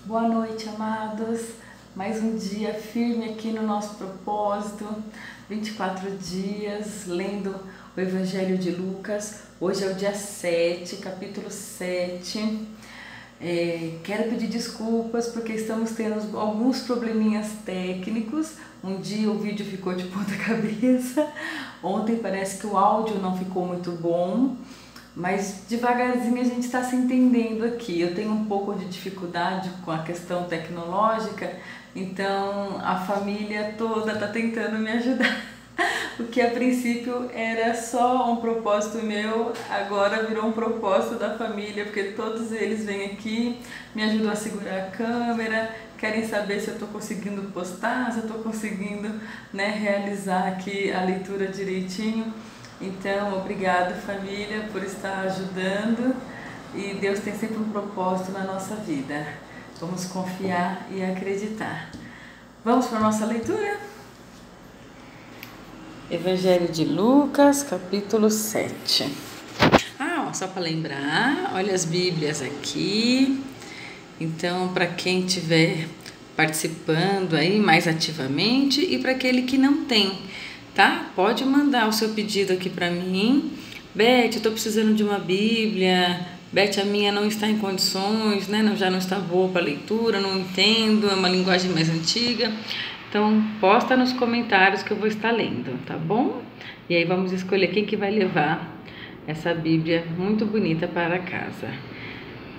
Boa noite, amados. Mais um dia firme aqui no nosso propósito. 24 dias lendo o Evangelho de Lucas. Hoje é o dia 7, capítulo 7. Quero pedir desculpas porque estamos tendo alguns probleminhas técnicos. Um dia o vídeo ficou de ponta cabeça. Ontem parece que o áudio não ficou muito bom. Mas devagarzinho a gente está se entendendo aqui. Eu tenho um pouco de dificuldade com a questão tecnológica, então a família toda está tentando me ajudar. O que a princípio era só um propósito meu, agora virou um propósito da família, porque todos eles vêm aqui, me ajudam a segurar a câmera, querem saber se eu estou conseguindo postar, se eu estou conseguindo, realizar aqui a leitura direitinho. Então, obrigado, família, por estar ajudando, e Deus tem sempre um propósito na nossa vida. Vamos confiar e acreditar. Vamos para a nossa leitura? Evangelho de Lucas, capítulo 7. Só para lembrar, olha as Bíblias aqui. Então, para quem estiver participando aí mais ativamente e para aquele que não tem, tá? Pode mandar o seu pedido aqui para mim. Beth, eu tô precisando de uma Bíblia. Beth, a minha não está em condições, já não está boa para leitura, não entendo, é uma linguagem mais antiga. Então, posta nos comentários que eu vou estar lendo, tá bom? E aí vamos escolher quem que vai levar essa Bíblia muito bonita para casa.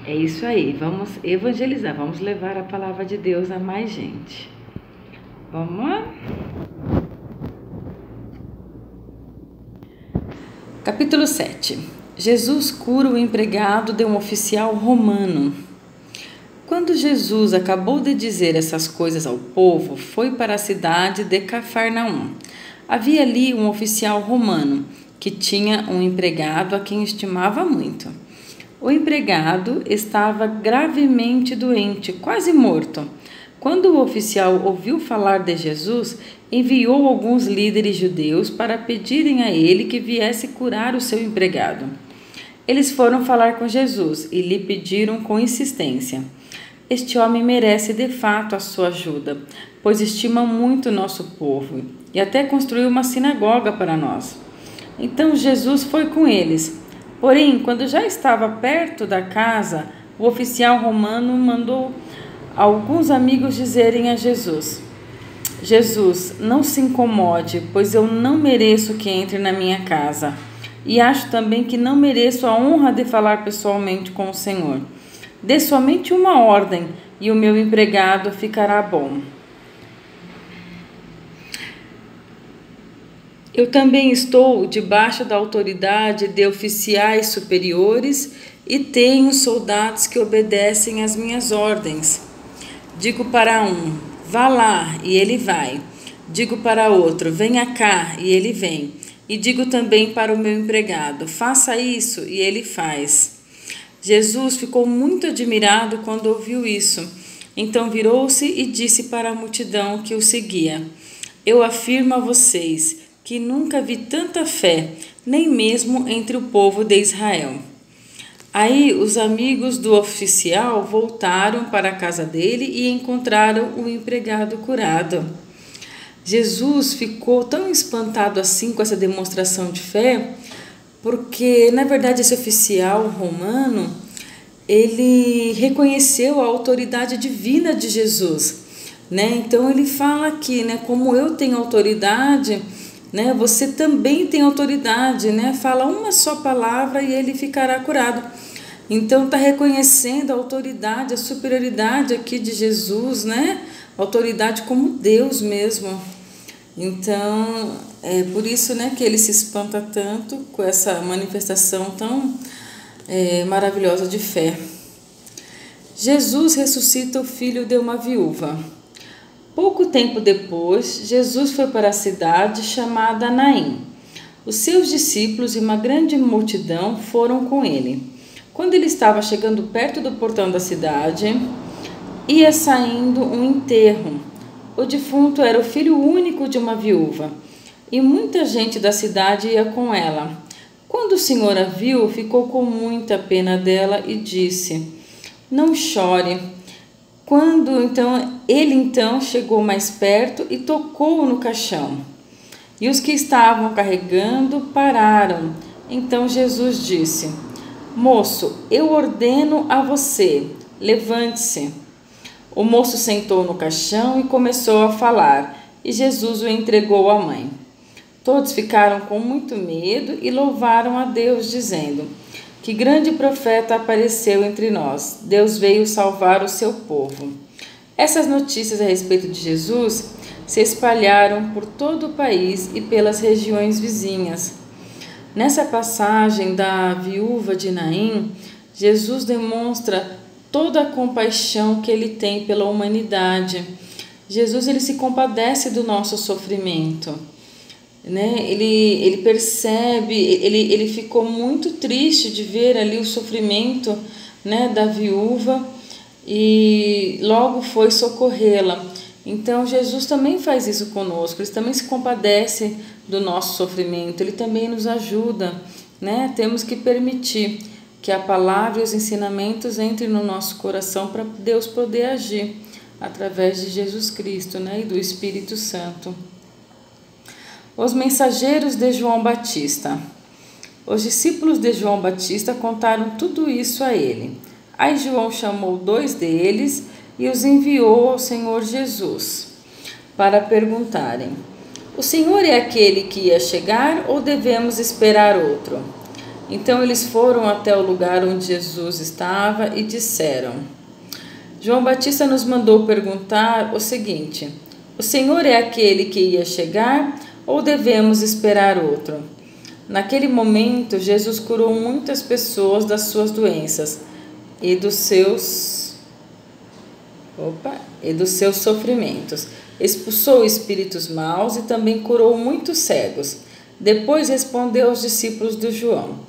É isso aí, vamos evangelizar, vamos levar a palavra de Deus a mais gente. Vamos lá? Capítulo 7. Jesus cura o empregado de um oficial romano. Quando Jesus acabou de dizer essas coisas ao povo, foi para a cidade de Cafarnaum. Havia ali um oficial romano que tinha um empregado a quem estimava muito. O empregado estava gravemente doente, quase morto. Quando o oficial ouviu falar de Jesus, enviou alguns líderes judeus para pedirem a ele que viesse curar o seu empregado. Eles foram falar com Jesus e lhe pediram com insistência: este homem merece de fato a sua ajuda, pois estima muito nosso povo e até construiu uma sinagoga para nós. Então Jesus foi com eles. Porém, quando já estava perto da casa, o oficial romano mandou alguns amigos dizerem a Jesus: Jesus, não se incomode, pois eu não mereço que entre na minha casa. E acho também que não mereço a honra de falar pessoalmente com o Senhor. Dê somente uma ordem e o meu empregado ficará bom. Eu também estou debaixo da autoridade de oficiais superiores e tenho soldados que obedecem às minhas ordens. Digo para um: vá lá, e ele vai. Digo para outro: venha cá, e ele vem. E digo também para o meu empregado: faça isso, e ele faz. Jesus ficou muito admirado quando ouviu isso. Então virou-se e disse para a multidão que o seguia: eu afirmo a vocês que nunca vi tanta fé, nem mesmo entre o povo de Israel. Aí os amigos do oficial voltaram para a casa dele e encontraram o empregado curado. Jesus ficou tão espantado assim com essa demonstração de fé, porque na verdade esse oficial romano, ele reconheceu a autoridade divina de Jesus, Então ele fala aqui, como eu tenho autoridade, você também tem autoridade, Fala uma só palavra e ele ficará curado. Então está reconhecendo a autoridade, a superioridade aqui de Jesus, Autoridade como Deus mesmo. Então é por isso, que ele se espanta tanto com essa manifestação tão maravilhosa de fé. Jesus ressuscita o filho de uma viúva. Pouco tempo depois, Jesus foi para a cidade chamada Naim. Os seus discípulos e uma grande multidão foram com ele. Quando ele estava chegando perto do portão da cidade, ia saindo um enterro. O defunto era o filho único de uma viúva, e muita gente da cidade ia com ela. Quando o Senhor a viu, ficou com muita pena dela e disse: não chore. Ele chegou mais perto e tocou no caixão. E os que estavam carregando pararam. Então Jesus disse: Moço, eu ordeno a você, levante-se. O moço sentou no caixão e começou a falar, e Jesus o entregou à mãe. Todos ficaram com muito medo e louvaram a Deus, dizendo: Que grande profeta apareceu entre nós. Deus veio salvar o seu povo. Essas notícias a respeito de Jesus se espalharam por todo o país e pelas regiões vizinhas. Nessa passagem da viúva de Naim, Jesus demonstra toda a compaixão que ele tem pela humanidade. Jesus ele se compadece do nosso sofrimento, né? Ele percebe, ele ficou muito triste de ver ali o sofrimento, né, da viúva e logo foi socorrê-la. Então Jesus também faz isso conosco, ele também se compadece do nosso sofrimento, ele também nos ajuda, né? Temos que permitir que a palavra e os ensinamentos entrem no nosso coração para Deus poder agir através de Jesus Cristo, né? E do Espírito Santo. Os mensageiros de João Batista. Os discípulos de João Batista contaram tudo isso a ele. Aí João chamou 2 deles e os enviou ao Senhor Jesus para perguntarem: O Senhor é aquele que ia chegar ou devemos esperar outro? Então eles foram até o lugar onde Jesus estava e disseram: João Batista nos mandou perguntar o seguinte: O Senhor é aquele que ia chegar ou devemos esperar outro? Naquele momento, Jesus curou muitas pessoas das suas doenças e dos seus sofrimentos. Expulsou espíritos maus e também curou muitos cegos. Depois respondeu aos discípulos de João: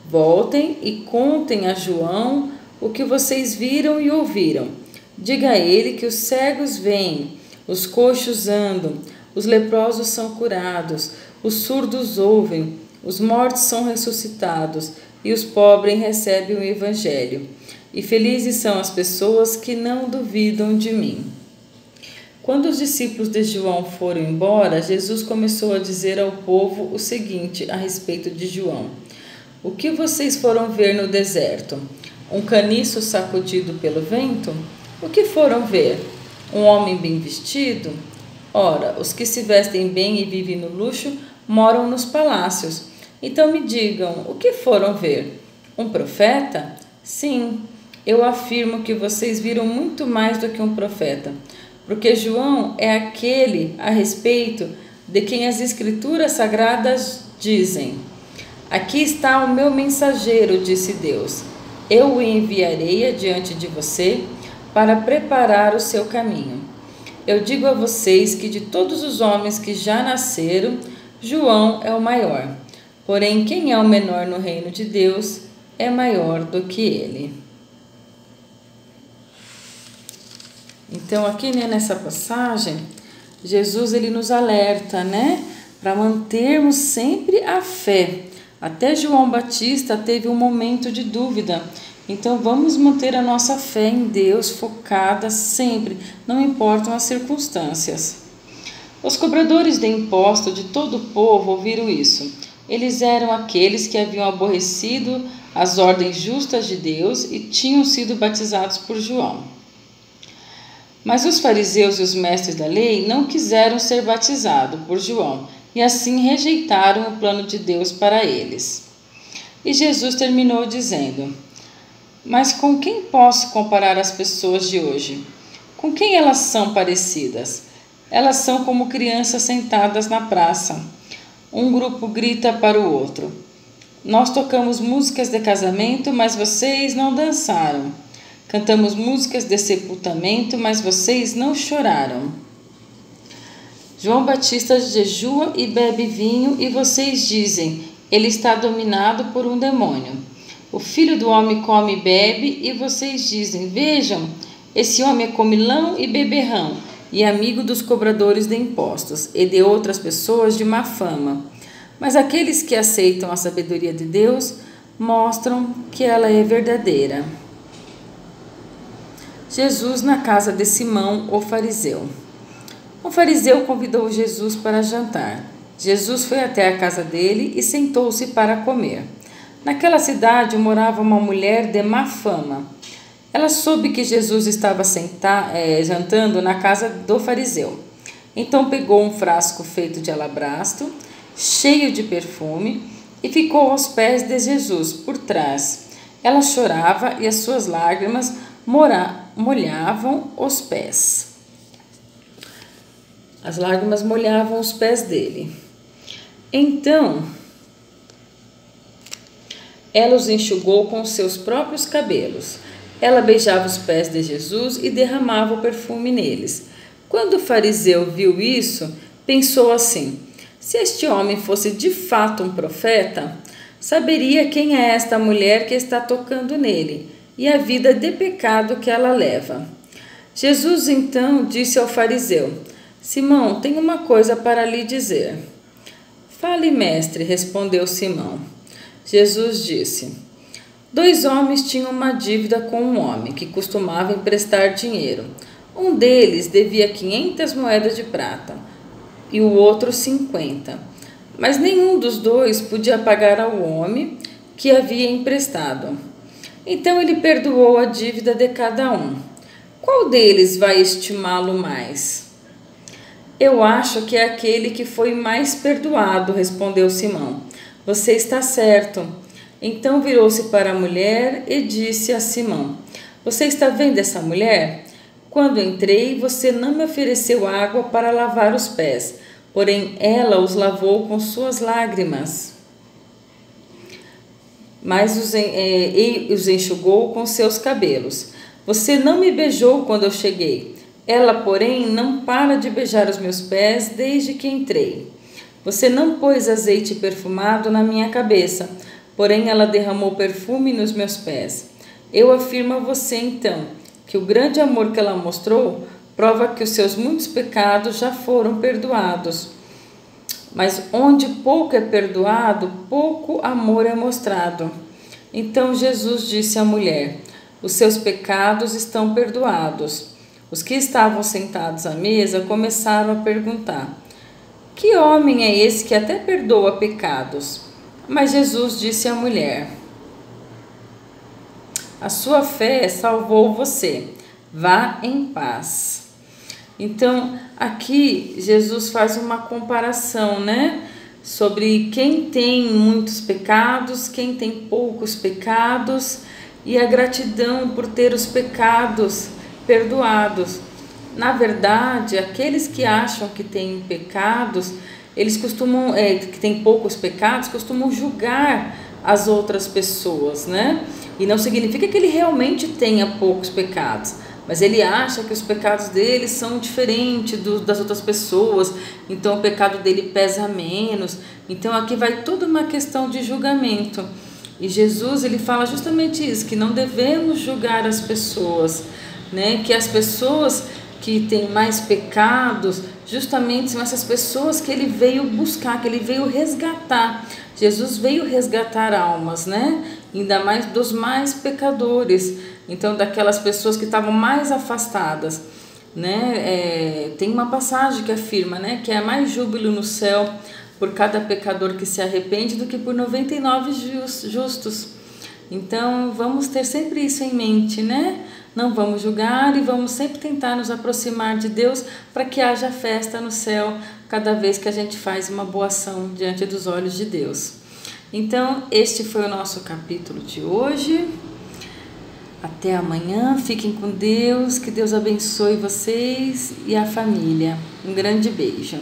Voltem e contem a João o que vocês viram e ouviram. Diga a ele que os cegos veem, os coxos andam, os leprosos são curados, os surdos ouvem, os mortos são ressuscitados e os pobres recebem o evangelho. E felizes são as pessoas que não duvidam de mim. Quando os discípulos de João foram embora, Jesus começou a dizer ao povo o seguinte a respeito de João: O que vocês foram ver no deserto? Um caniço sacudido pelo vento? O que foram ver? Um homem bem vestido? Ora, os que se vestem bem e vivem no luxo moram nos palácios. Então me digam, o que foram ver? Um profeta? Sim, eu afirmo que vocês viram muito mais do que um profeta, porque João é aquele a respeito de quem as Escrituras Sagradas dizem: Aqui está o meu mensageiro, disse Deus. Eu o enviarei adiante de você para preparar o seu caminho. Eu digo a vocês que de todos os homens que já nasceram, João é o maior. Porém, quem é o menor no reino de Deus é maior do que ele. Então, aqui, né, nessa passagem, Jesus ele nos alerta, né, para mantermos sempre a fé. Até João Batista teve um momento de dúvida. Então vamos manter a nossa fé em Deus focada sempre, não importam as circunstâncias. Os cobradores de imposto de todo o povo ouviram isso. Eles eram aqueles que haviam aborrecido as ordens justas de Deus e tinham sido batizados por João. Mas os fariseus e os mestres da lei não quiseram ser batizados por João e assim rejeitaram o plano de Deus para eles. E Jesus terminou dizendo: Mas com quem posso comparar as pessoas de hoje? Com quem elas são parecidas? Elas são como crianças sentadas na praça. Um grupo grita para o outro: Nós tocamos músicas de casamento, mas vocês não dançaram. Cantamos músicas de sepultamento, mas vocês não choraram. João Batista jejua e bebe vinho, e vocês dizem: Ele está dominado por um demônio. O Filho do Homem come e bebe, e vocês dizem: Vejam, esse homem é comilão e beberrão, e amigo dos cobradores de impostos, e de outras pessoas de má fama. Mas aqueles que aceitam a sabedoria de Deus mostram que ela é verdadeira. Jesus na casa de Simão, o fariseu. Um fariseu convidou Jesus para jantar. Jesus foi até a casa dele e sentou-se para comer. Naquela cidade morava uma mulher de má fama. Ela soube que Jesus estava jantando na casa do fariseu. Então pegou um frasco feito de alabastro, cheio de perfume, e ficou aos pés de Jesus, por trás. Ela chorava e as suas lágrimas molhavam os pés. As lágrimas molhavam os pés dele. Então, ela os enxugou com os seus próprios cabelos. Ela beijava os pés de Jesus e derramava o perfume neles. Quando o fariseu viu isso, pensou assim: se este homem fosse de fato um profeta, saberia quem é esta mulher que está tocando nele e a vida de pecado que ela leva. Jesus então disse ao fariseu: Simão, tenho uma coisa para lhe dizer. Fale, mestre, respondeu Simão. Jesus disse: 2 homens tinham uma dívida com um homem que costumava emprestar dinheiro. Um deles devia 500 moedas de prata e o outro 50. Mas nenhum dos dois podia pagar ao homem que havia emprestado. Então ele perdoou a dívida de cada um. Qual deles vai estimá-lo mais? Eu acho que é aquele que foi mais perdoado, respondeu Simão. Você está certo. Então virou-se para a mulher e disse a Simão: Você está vendo essa mulher? Quando entrei, você não me ofereceu água para lavar os pés, porém ela os lavou com suas lágrimas, mas os enxugou com seus cabelos. Você não me beijou quando eu cheguei. Ela, porém, não para de beijar os meus pés desde que entrei. Você não pôs azeite perfumado na minha cabeça, porém ela derramou perfume nos meus pés. Eu afirmo a você, então, que o grande amor que ela mostrou prova que os seus muitos pecados já foram perdoados. Mas onde pouco é perdoado, pouco amor é mostrado. Então Jesus disse à mulher: Os seus pecados estão perdoados. Os que estavam sentados à mesa começaram a perguntar: Que homem é esse que até perdoa pecados? Mas Jesus disse à mulher: A sua fé salvou você. Vá em paz. Então, aqui Jesus faz uma comparação, né? Sobre quem tem muitos pecados, quem tem poucos pecados e a gratidão por ter os pecados perdoados. Na verdade, aqueles que acham que têm pecados, eles costumam, que têm poucos pecados, costumam julgar as outras pessoas, né? E não significa que ele realmente tenha poucos pecados, mas ele acha que os pecados dele são diferentes das outras pessoas, então o pecado dele pesa menos. Então aqui vai toda uma questão de julgamento. E Jesus, ele fala justamente isso, que não devemos julgar as pessoas, né? Que as pessoas que têm mais pecados, justamente são essas pessoas que ele veio buscar, que ele veio resgatar. Jesus veio resgatar almas, né? Ainda mais dos mais pecadores, então daquelas pessoas que estavam mais afastadas, né? Tem uma passagem que afirma, né, que é mais júbilo no céu por cada pecador que se arrepende do que por 99 justos. Então vamos ter sempre isso em mente, né? Não vamos julgar e vamos sempre tentar nos aproximar de Deus para que haja festa no céu cada vez que a gente faz uma boa ação diante dos olhos de Deus. Então, este foi o nosso capítulo de hoje. Até amanhã, fiquem com Deus, que Deus abençoe vocês e a família. Um grande beijo.